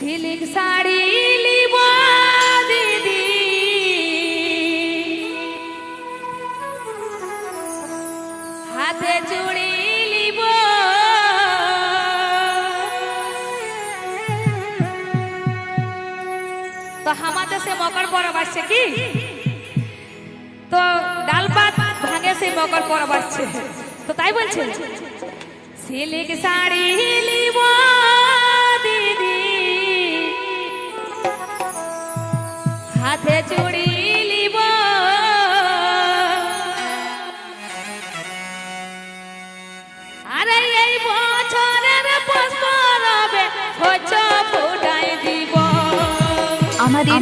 silk sari লিব দিদি, হাতে চুড়ি লিব, তো আমাদের সে মকর পরব আসছে কি, তো ডাল পাত ভাঙে সেই মকর পরব আসছে, তো তাই বলছে সিল্ক শাড়ি লিব দিদি, হাতে চুড়ি লিব, আরে এই বছরের পুষ্প রবে হচ্ছে ফুটাই দিব আমাদের